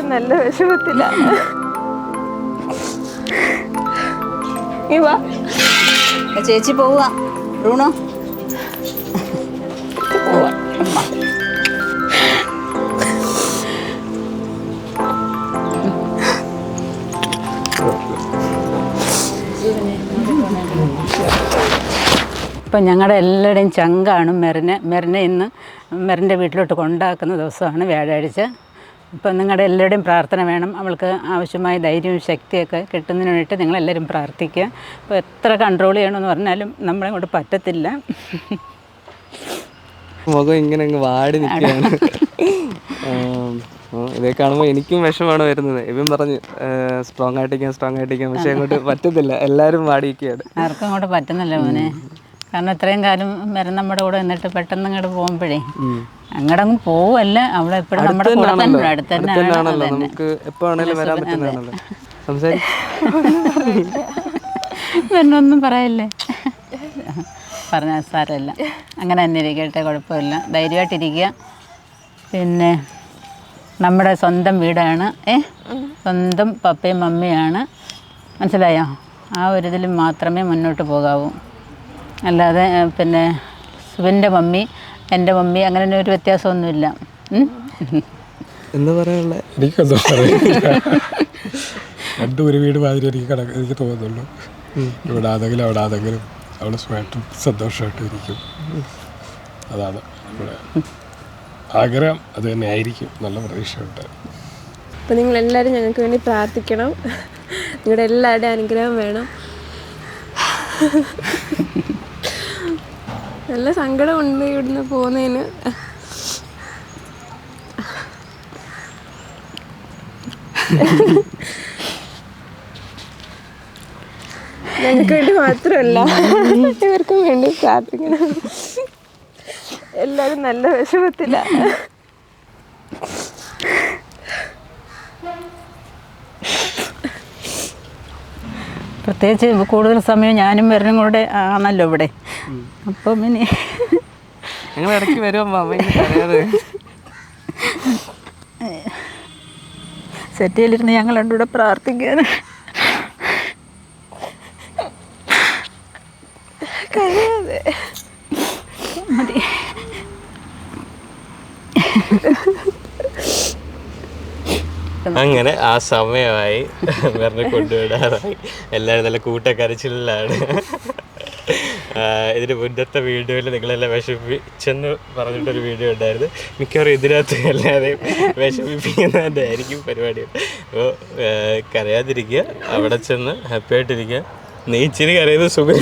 എല്ലാരും നല്ല വിഷമത്തില. ചേച്ചി പോവാ റൂണോ. ഇപ്പം ഞങ്ങളുടെ എല്ലാവരുടെയും ചങ്കാണ് മെറിനെ ഇന്ന് മെറിൻ്റെ വീട്ടിലോട്ട് കൊണ്ടാക്കുന്ന ദിവസമാണ് വ്യാഴാഴ്ച. ഇപ്പം നിങ്ങളുടെ എല്ലാവരുടെയും പ്രാർത്ഥന വേണം. അവൾക്ക് ആവശ്യമായ ധൈര്യവും ശക്തിയൊക്കെ കിട്ടുന്നതിന് വേണ്ടിയിട്ട് നിങ്ങളെല്ലാവരും പ്രാർത്ഥിക്കുക. ഇപ്പോൾ എത്ര കൺട്രോൾ ചെയ്യണമെന്ന് പറഞ്ഞാലും നമ്മളെ കൊണ്ട് പറ്റത്തില്ല. മുഖം ഇങ്ങനെ അങ്ങ് വാടി നിൽക്കുകയാണ്. ഇതേ കാണുമ്പോൾ എനിക്കും വിഷമാണ് വരുന്നത്. ഇവൻ പറഞ്ഞു സ്ട്രോങ് ആയിട്ടിരിക്കാം, പക്ഷെ അങ്ങോട്ട് പറ്റത്തില്ല. എല്ലാവരും വാടിയിരിക്കുകയാണ്. ആർക്കും അങ്ങോട്ട് പറ്റുന്നില്ല മോനെ. കാരണം ഇത്രയും കാലം വരെ നമ്മുടെ കൂടെ നിന്നിട്ട് പെട്ടെന്ന് ഇങ്ങോട്ട് പോകുമ്പോഴേ അങ്ങോട്ടങ്ങ് പോവല്ല. അവിടെ എപ്പോഴും നമ്മുടെ കൂടെ തന്നെ അടുത്ത് തന്നെയാണല്ലോ. നമുക്ക് എപ്പോൾ വേണേലും വരാൻ പറ്റുന്നതാണല്ലോ. എന്നൊന്നും പറയല്ലേ, പറഞ്ഞാൽ സാരമില്ല. അങ്ങനെ തന്നെ ഇരിക്കട്ടെ, കുഴപ്പമില്ല. ധൈര്യമായിട്ടിരിക്കുക. പിന്നെ നമ്മുടെ സ്വന്തം വീടാണ്, സ്വന്തം പപ്പയും മമ്മിയാണ്, മനസ്സിലായോ? ആ ഒരു ഇതിൽ മാത്രമേ മുന്നോട്ട് പോകാവൂ. അല്ലാതെ പിന്നെ സുബിൻ്റെ മമ്മി എൻ്റെ മമ്മി അങ്ങനെ ഒരു വ്യത്യാസമൊന്നുമില്ല. എന്താ പറയാനുള്ള എനിക്കെന്താ പറയുക, രണ്ടും ഒരു വീട് മാതിരി എനിക്ക് തോന്നുന്നുള്ളൂ. ഇവിടെ ആണെങ്കിലും അവിടെ ആണെങ്കിലും അവൾ സ്വയമായിട്ടും സന്തോഷമായിട്ടും ഇരിക്കും. അതാണ് ഇവിടെ ആഗ്രഹം. അത് തന്നെ ആയിരിക്കും. നല്ല പ്രതീക്ഷയുണ്ട്. അപ്പം നിങ്ങളെല്ലാവരും ഞങ്ങൾക്ക് വേണ്ടി പ്രാർത്ഥിക്കണം. നിങ്ങളുടെ എല്ലാവരുടെയും അനുഗ്രഹം വേണം. നല്ല സങ്കടമുണ്ട് ഇവിടുന്ന് പോകുന്നതിന്. ഞങ്ങൾക്ക് വേണ്ടി മാത്രമല്ല, ഇവർക്കും വേണ്ടി പ്രാർത്ഥിക്കണം. എല്ലാരും നല്ല വിഷമത്തില. പ്രത്യേകിച്ച് കൂടുതൽ സമയം ഞാനും വരണം കൂടെ ആണല്ലോ ഇവിടെ. അപ്പം ഇനി ഞങ്ങൾ ഇടയ്ക്ക് വരുമ്പോൾ സെറ്റിയിലിരുന്ന് ഞങ്ങൾ രണ്ടും കൂടെ പ്രാർത്ഥിക്കാൻ. മതി. അങ്ങനെ ആ സമയമായി, വെറുതെ കൊണ്ടുവിടാറായി. എല്ലാവരും നല്ല കൂട്ടക്കരച്ചിലാണ്. ഇതിന് മുന്നത്തെ വീഡിയോയിൽ നിങ്ങളെല്ലാം വിഷമിപ്പിച്ചെന്ന് പറഞ്ഞിട്ടൊരു വീഡിയോ ഉണ്ടായിരുന്നു. മിക്കവാറും ഇതിനകത്ത് എല്ലാവരെയും വിഷമിപ്പിക്കുന്നതിൻ്റെ ആയിരിക്കും പരിപാടി. അപ്പോൾ കരയാതിരിക്കുക, അവിടെ ചെന്ന് ഹാപ്പി ആയിട്ടിരിക്കുക. നീ ഇച്ചിരി കരയുന്നത് സുഖം.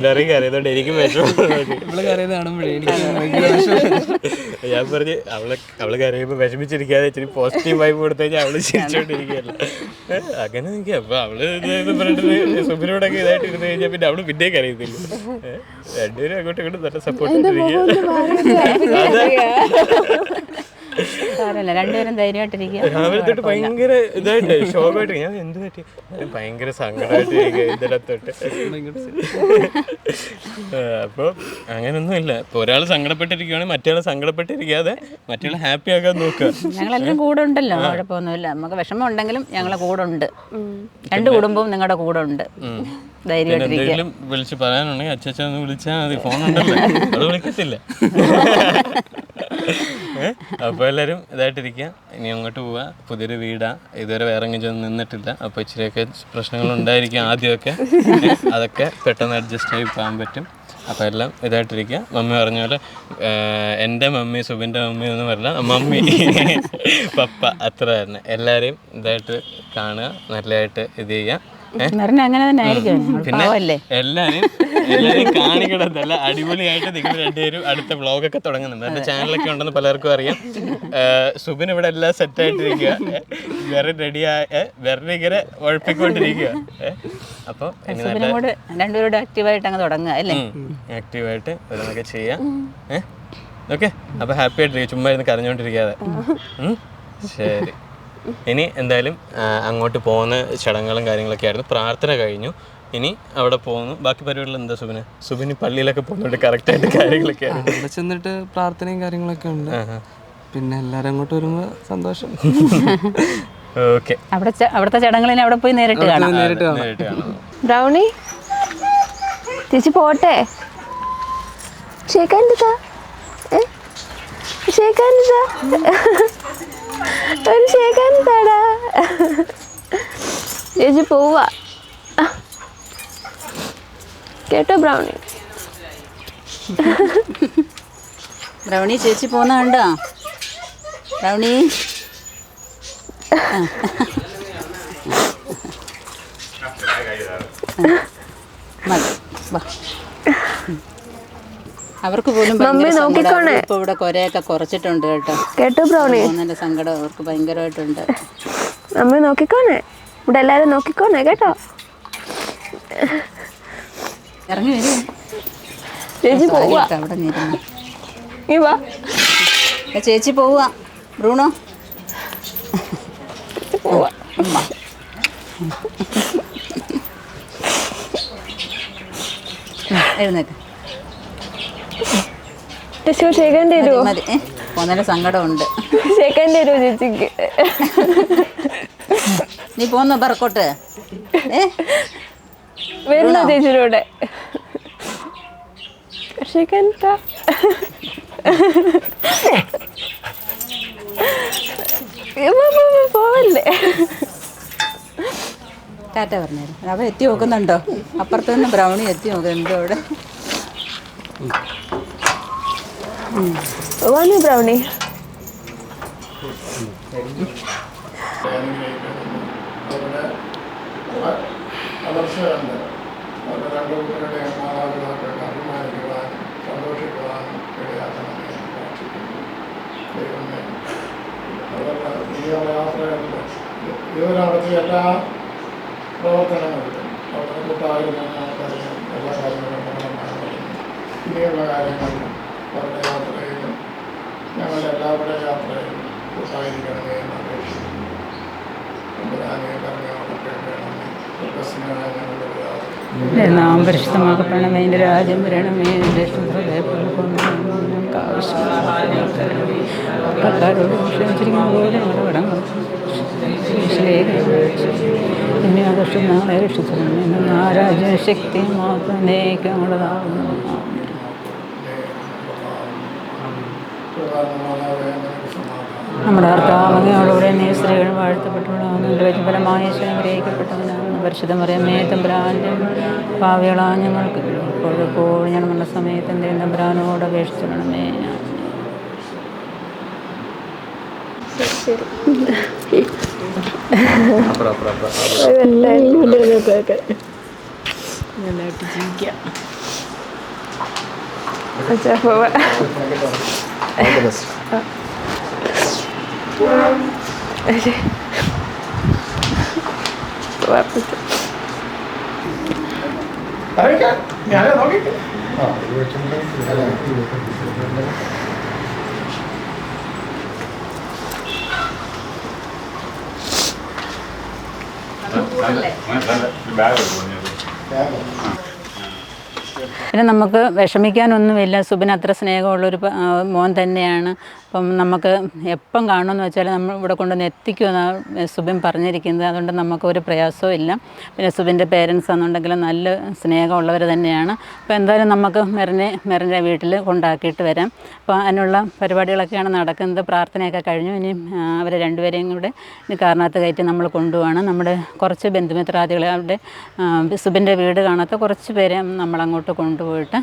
നിറയെ കരയുന്നതുകൊണ്ട് എനിക്കും വിഷമം. ഞാൻ പറഞ്ഞ് അവള് കരയുമ്പോൾ വിഷമിച്ചിരിക്കാതെ ഇച്ചിരി പോസിറ്റീവ് വൈബ് കൊടുത്തു കഴിഞ്ഞാൽ അവള് ചിരിച്ചോണ്ടിരിക്കുകയല്ല. അങ്ങനെ നിൽക്കുക. അപ്പൊ അവള് ഇത് പറഞ്ഞിട്ട് സുബിനോടൊക്കെ ഇതായിട്ട് ഇരുന്ന് കഴിഞ്ഞാൽ പിന്നെ അവള് പിന്നെയും കരയത്തില്ല. രണ്ടുപേരും അങ്ങോട്ടും ഇങ്ങോട്ടും നല്ല സപ്പോർട്ട് ചെയ്തിരിക്കുക. രണ്ടുപേരും ധൈര്യമായിട്ടിരിക്കുക. രാവിലെ തൊട്ട് ഭയങ്കര ഇതായിട്ട് ഷോക്കായിട്ട് ഞാൻ എന്ത് പറ്റി ഭയങ്കര സങ്കടമായിട്ടിരിക്കുക ഇതിനകത്തോട്ട്. അപ്പോൾ അങ്ങനൊന്നും ഇല്ല. ഇപ്പോൾ ഒരാൾ സങ്കടപ്പെട്ടിരിക്കുകയാണെങ്കിൽ മറ്റേ സങ്കടപ്പെട്ടിരിക്കാതെ മറ്റേ ഹാപ്പി ആക്കാൻ നോക്കുക. ഞങ്ങളെല്ലാം കൂടെ ഉണ്ടല്ലോ, കുഴപ്പമൊന്നുമില്ല. നമുക്ക് വിഷമം ഉണ്ടെങ്കിലും ഞങ്ങളെ കൂടെ ഉണ്ട്. രണ്ട് കുടുംബവും നിങ്ങളുടെ കൂടെ ഉണ്ട്. എന്തെങ്കിലും വിളിച്ച് പറയാനുണ്ടെങ്കിൽ അച്ഛൻ വിളിച്ചാൽ മതി. ഫോണുണ്ടല്ലോ, അത് വിളിക്കത്തില്ല. അപ്പോൾ എല്ലാവരും ഇതായിട്ടിരിക്കുക. ഇനി അങ്ങോട്ട് പോവുക. പുതിയൊരു വീടാ, ഇതുവരെ വേറെ എങ്ങും നിന്നിട്ടില്ല. അപ്പോൾ ഇച്ചിരിയൊക്കെ പ്രശ്നങ്ങളുണ്ടായിരിക്കും ആദ്യമൊക്കെ. അതൊക്കെ പെട്ടെന്ന് അഡ്ജസ്റ്റ് ആയി പോകാൻ പറ്റും. അപ്പോൾ എല്ലാം ഇതായിട്ടിരിക്കുക. മമ്മി പറഞ്ഞ പോലെ എൻ്റെ മമ്മി സുബിൻ്റെ മമ്മി ഒന്നും പറയില്ല, മമ്മി പപ്പ അത്ര തന്നെ. എല്ലാവരെയും ഇതായിട്ട് കാണുക, നല്ലതായിട്ട് ഇത് ചെയ്യുക. പിന്നെ എല്ലാവരും കാണിക്കണമെന്നല്ല, അടിപൊളിയായിട്ട് നിങ്ങൾ രണ്ടുപേരും അടുത്ത വ്ളോഗൊക്കെ തുടങ്ങുന്നുണ്ട്. എൻ്റെ ചാനലൊക്കെ ഉണ്ടെന്ന് പലർക്കും അറിയാം. സുബിൻ ഇവിടെ എല്ലാം സെറ്റായിട്ടിരിക്കുക, വെറുതെ ഇങ്ങനെ ഉഴപ്പിക്കൊണ്ടിരിക്കുക. അപ്പോൾ രണ്ടുപേരോട് ആക്റ്റീവായിട്ട് അങ്ങ് തുടങ്ങുക അല്ലേ? ആക്റ്റീവായിട്ട് ഓരോന്നൊക്കെ ചെയ്യാം. ഓക്കെ, അപ്പോൾ ഹാപ്പി ആയിട്ടിരിക്കുക, ചുമ്മാ ഇരുന്ന് കരഞ്ഞുകൊണ്ടിരിക്കാതെ. ശരി, ഇനി എന്തായാലും അങ്ങോട്ട് പോകുന്ന ചടങ്ങുകളും കാര്യങ്ങളൊക്കെ ആയിരുന്നു. പ്രാർത്ഥന കഴിഞ്ഞു, ഇനി അവിടെ പോകുന്നു. ബാക്കി പരിപാടികൾ എന്താ സുബിന് പള്ളിയിലൊക്കെ പോകുന്നുണ്ട്, കറക്റ്റായിട്ട് കാര്യങ്ങളൊക്കെ അവിടെ ചെന്നിട്ട് പ്രാർത്ഥനയും കാര്യങ്ങളൊക്കെ ഉണ്ട്. പിന്നെ എല്ലാവരും അങ്ങോട്ട് വരുമ്പോൾ സന്തോഷം. ഓക്കെ, അവിടുത്തെ ചടങ്ങുകളിൽ അവിടെ പോയി നേരിട്ട് കാണാം. നേരിട്ട് കാണാം. ബ്രൗണി ചേച്ചി പോട്ടെ. ഷേക്കാൻതാ ഷേക്കാൻതാ ഒരു ഷേക്കാൻതാടാ. ചേച്ചി പോവാ കേട്ടോ ബ്രൗണി. ബ്രൗണി ചേച്ചി പോകുന്ന കണ്ടോ ബ്രൗണി? അവർക്ക് പോലും ഇപ്പൊ ഇവിടെ കൊരയൊക്കെ കുറച്ചിട്ടുണ്ട് കേട്ടോ. കേട്ടോ ബ്രൗണി? പോകുന്നതിന്റെ സങ്കടം അവർക്ക് ഭയങ്കരമായിട്ടുണ്ട്. അമ്മ നോക്കിക്കോണേ, ഇവിടെ എല്ലാരും നോക്കിക്കോണേ കേട്ടോ. ഇറങ്ങി വരും ചേച്ചി പോവാ. അവിടെ നിരുന്നു. നീ വാ. ചേച്ചി പോവാ ബ്രൂണോ. പോവാ. എഴുന്നേക്ക്. ഷേക്കാൻ തരുമോ? മതി, പോകുന്നതിന്റെ സങ്കടമുണ്ട്. ഷേക്കാൻ തരുമോ ചേച്ചിക്ക്? നീ പോന്നോ പറക്കോട്ട്? വരുന്നോ ചേച്ചിയുടെ ഷേക്കാൻ? പോവല്ലേ? ടാറ്റ പറഞ്ഞേരും. അവ എത്തി നോക്കുന്നുണ്ടോ? അപ്പുറത്ത് നിന്ന് ബ്രൗണി എത്തി നോക്കുന്നുണ്ടോ അവിടെ? പോവാനോ ബ്രൗണി? ഇവരവിടുത്തെ എല്ലാ പ്രവർത്തനങ്ങളിലും അവരുടെ കൂട്ടായിരുന്നു നമുക്കറിയാം. എല്ലാ കാര്യങ്ങളും ഇനിയുള്ള കാര്യങ്ങളിലും അവരുടെ യാത്രയിലും ഞങ്ങളുടെ എല്ലാവരുടെ യാത്രയിലും കൂട്ടായിരിക്കണമേ എന്ന് അപേക്ഷിക്കുന്നു. നാം പരിശുദ്ധമാക്കപ്പെടണമേ, എൻ്റെ രാജ്യം വരണമേ, എൻ്റെ രാജ്യ ശക്തി മാത്രമേക്കുള്ളതാകുന്നു. നമ്മുടെ കർത്താവങ്ങയോടുകൂടെ നീ സ്ത്രീകൾ വാഴ്ത്തപ്പെട്ടുള്ളവരുടെ ഫലമായ അനുഗ്രഹിക്കപ്പെട്ടവനാണ്. പരിശുദ്ധമറിയമേ തമ്പുരാൻ്റെ പാവികളാ ഞങ്ങൾക്ക് ഇപ്പോഴെപ്പോഴും ഞങ്ങളുടെ സമയത്ത് എന്തെങ്കിലും തമ്പുരാനോട് അപേക്ഷിച്ചിടണമേ. നല്ലതായിട്ട് ജീവിക്കാം. ഞാനേ നോക്കിയിട്ട് പിന്നെ നമുക്ക് വിഷമിക്കാനൊന്നുമില്ല. സുബിന് അത്ര സ്നേഹമുള്ളൊരു മോൻ തന്നെയാണ്. അപ്പം നമുക്ക് എപ്പം കാണുമെന്ന് വെച്ചാൽ നമ്മൾ ഇവിടെ കൊണ്ടുവന്ന് എത്തിക്കുമെന്നാണ് സുബിൻ പറഞ്ഞിരിക്കുന്നത്. അതുകൊണ്ട് നമുക്കൊരു പ്രയാസവും ഇല്ല. പിന്നെ സുബിൻ്റെ പേരൻസ് ആണെന്നുണ്ടെങ്കിലും നല്ല സ്നേഹമുള്ളവർ തന്നെയാണ്. അപ്പോൾ എന്തായാലും നമുക്ക് മെറിൻ്റെ വീട്ടിൽ കൊണ്ടാക്കിയിട്ട് വരാം. അപ്പോൾ അതിനുള്ള പരിപാടികളൊക്കെയാണ് നടക്കുന്നത്. പ്രാർത്ഥനയൊക്കെ കഴിഞ്ഞു. ഇനി അവരെ രണ്ടുപേരെയും കൂടെ ഇനി കാറിനകത്ത് കയറ്റി നമ്മൾ കൊണ്ടുപോവാണ്. നമ്മുടെ കുറച്ച് ബന്ധുമിത്രാദികളെ അവിടെ സുബിൻ്റെ വീട് കാണാത്ത കുറച്ച് പേരെ നമ്മളങ്ങോട്ട് കൊണ്ടുപോയിട്ട്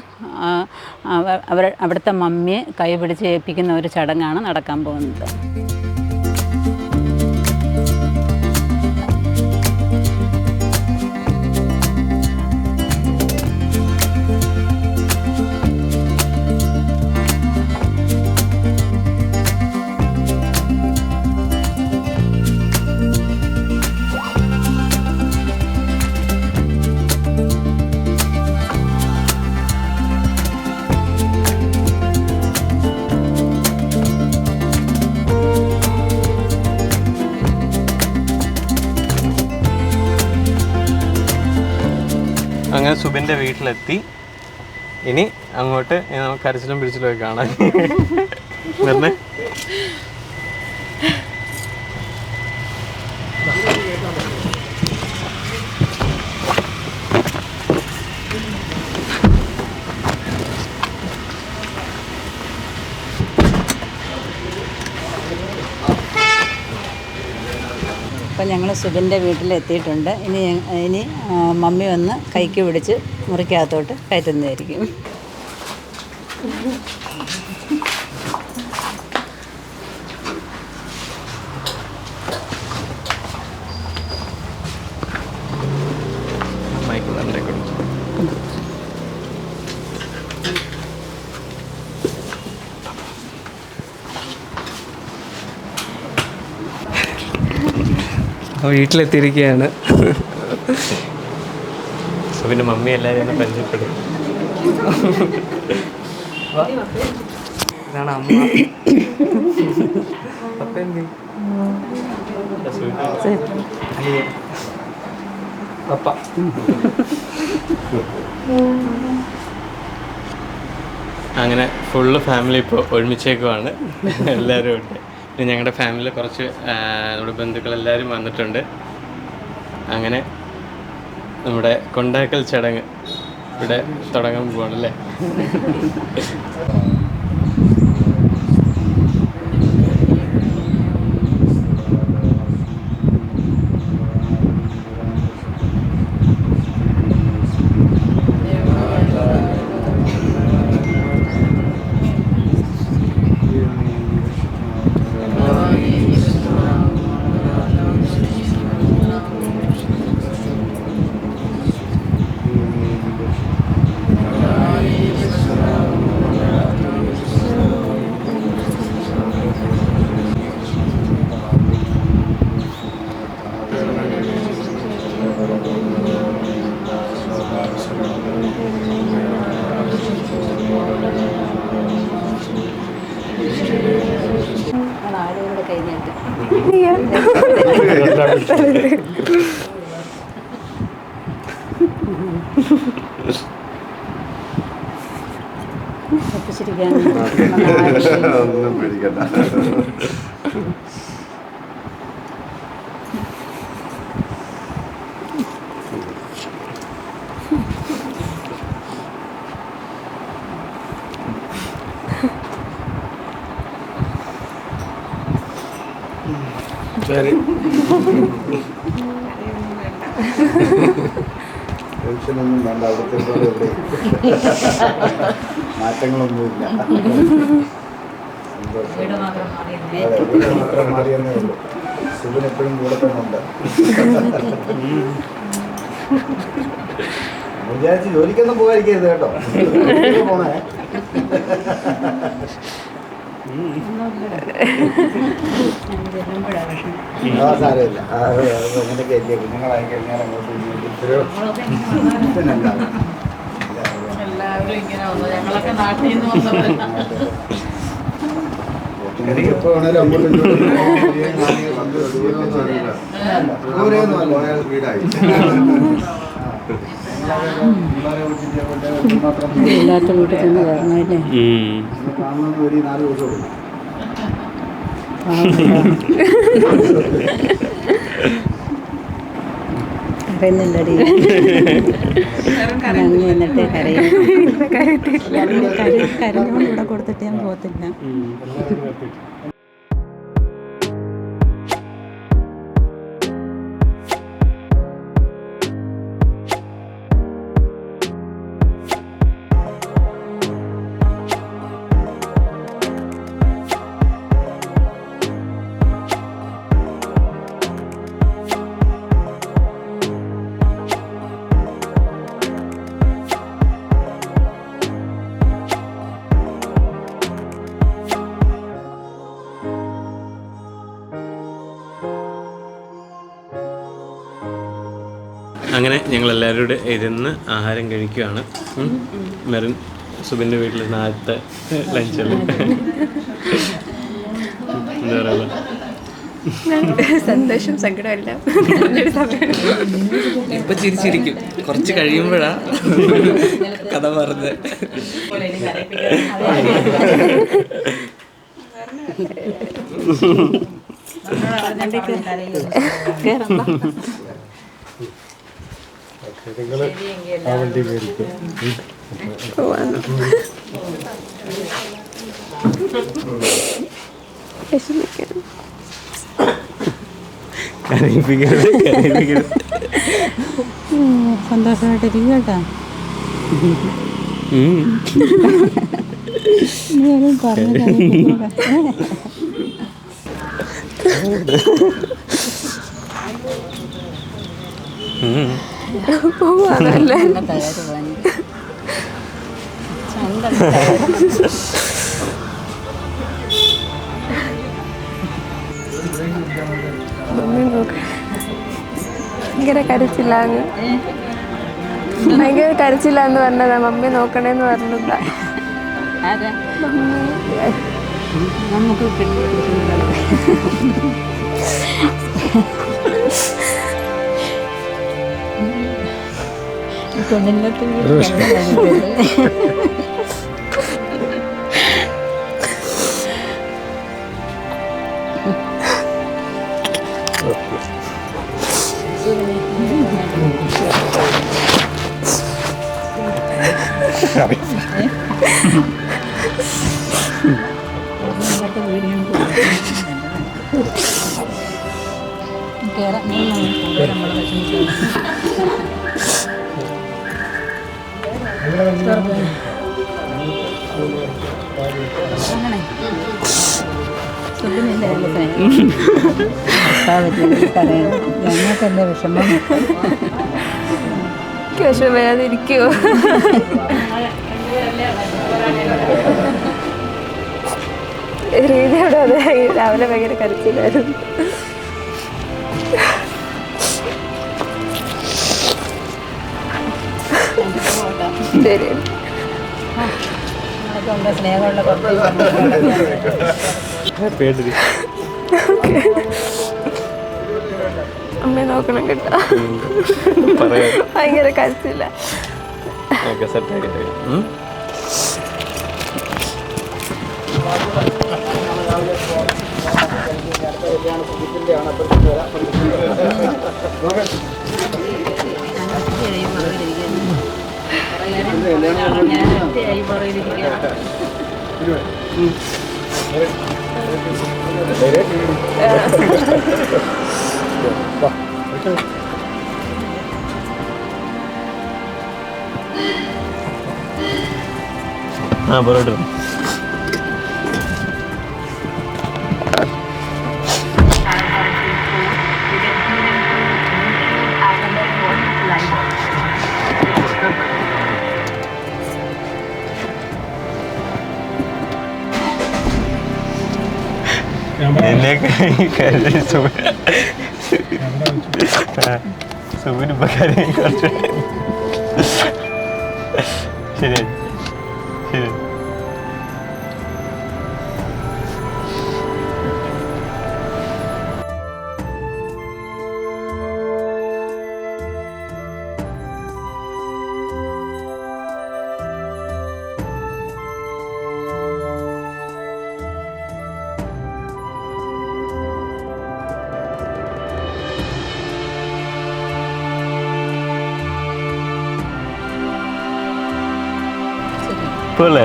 അവിടുത്തെ മമ്മിയെ കൈ പിടിച്ച് ഏൽപ്പിക്കുന്ന ഒരു ചടങ്ങാണ് നടക്കാൻ പോകുന്നത്. അങ്ങനെ സുബിൻ്റെ വീട്ടിലെത്തി. ഇനി അങ്ങോട്ട് നമുക്ക് കരച്ചിലും പിടിച്ചിലും ഒക്കെ കാണാൻ. വരണേ. അപ്പം ഞങ്ങൾ സുബിൻ്റെ വീട്ടിലെത്തിയിട്ടുണ്ട്. ഇനി മമ്മി വന്ന് കൈക്ക് പിടിച്ച് മുറിക്കകത്തോട്ട് കയറ്റുന്നതായിരിക്കും. വീട്ടിലെത്തിയിരിക്കുകയാണ്. പിന്നെ മമ്മി എല്ലാവരും പരിചയപ്പെടും. ഇതാണ് അമ്മ. പപ്പ എന്ത് പപ്പ അങ്ങനെ ഫുള്ള് ഫാമിലി ഇപ്പോൾ ഒരുമിച്ചേക്കുവാണ്. എല്ലാവരും ഉണ്ട്. പിന്നെ ഞങ്ങളുടെ ഫാമിലിയിൽ കുറച്ച് നമ്മുടെ ബന്ധുക്കളെല്ലാവരും വന്നിട്ടുണ്ട്. അങ്ങനെ നമ്മുടെ കൊണ്ടാക്കൽ ചടങ്ങ് ഇവിടെ തുടങ്ങാൻ പോവാണല്ലേ. ഒന്നും പേടിക്കണ്ട. ടെൻഷനൊന്നും വേണ്ട. അവിടുത്തെ മാറ്റങ്ങളൊന്നുമില്ല. സന്തോഷം. മാത്രം മാറിയെന്നേ ഉള്ളൂ. സുബിൻ എപ്പോഴും കൂടെ തന്നെ ഉണ്ട്. വിചാരിച്ച് ജോലിക്കൊന്നും പോകാതിരിക്കരുത് കേട്ടോ. പോണേ. സാരമില്ല. അങ്ങനെയൊക്കെ അല്ലേ കുഞ്ഞുങ്ങളായി കഴിഞ്ഞാൽ അങ്ങോട്ട് എപ്പോ വേണേലും അങ്ങോട്ടും വീടായി. ഇല്ലാത്ത വീട്ടിൽ ചെന്ന് കയറണമല്ലേ. കാണുന്നത് ഒരു 4 ദിവസം കൊടുക്കും. കരയുന്നില്ലടി. അങ്ങ് എന്നിട്ട് കരയും. കരഞ്ഞോണ്ട് ഇവിടെ കൊടുത്തിട്ട് ഞാൻ പോകത്തില്ല. അങ്ങനെ ഞങ്ങളെല്ലാവരും കൂടെ ഇരുന്ന് ആഹാരം കഴിക്കുകയാണ്. മെറിൻ സുബിൻ്റെ വീട്ടിൽ ആദ്യത്തെ ലഞ്ചല്ലേ. എന്താ പറയുക, സന്തോഷം സങ്കടമെല്ലാം ഇപ്പൊ ചിരിച്ചിരിക്കും. കുറച്ച് കഴിയുമ്പോഴാ കഥ പറഞ്ഞത്. നിങ്ങൾ ആ വണ്ടി കയറിക്കും. പോവാന്ന് വിഷമിക്കണം. സന്തോഷമായിട്ടിരിക്കും കേട്ടോ. പോവാന്നല്ലേ മമ്മി നോക്ക ഭയങ്കര കരച്ചില്ലാന്ന് ഭയങ്കര കരച്ചില്ലാന്ന് പറഞ്ഞതാ. മമ്മി നോക്കണേന്ന് പറഞ്ഞതാ. നമുക്ക് ഞങ്ങൾക്കെന്താ വിഷമം? വിഷമം വരാതിരിക്കുവോ? രീതിയോടെ അത് രാവിലെ ഭയങ്കര കരച്ചില്ലായിരുന്നു. ശരി സ്നേഹമുള്ള അമ്മയെ നോക്കണം കേട്ടോ. ഭയങ്കര കരച്ചില്ല. പൊറോട്ട സുബിനിപ്പോ കാര്യം കുറച്ച് ശരി ശരി. പോലെ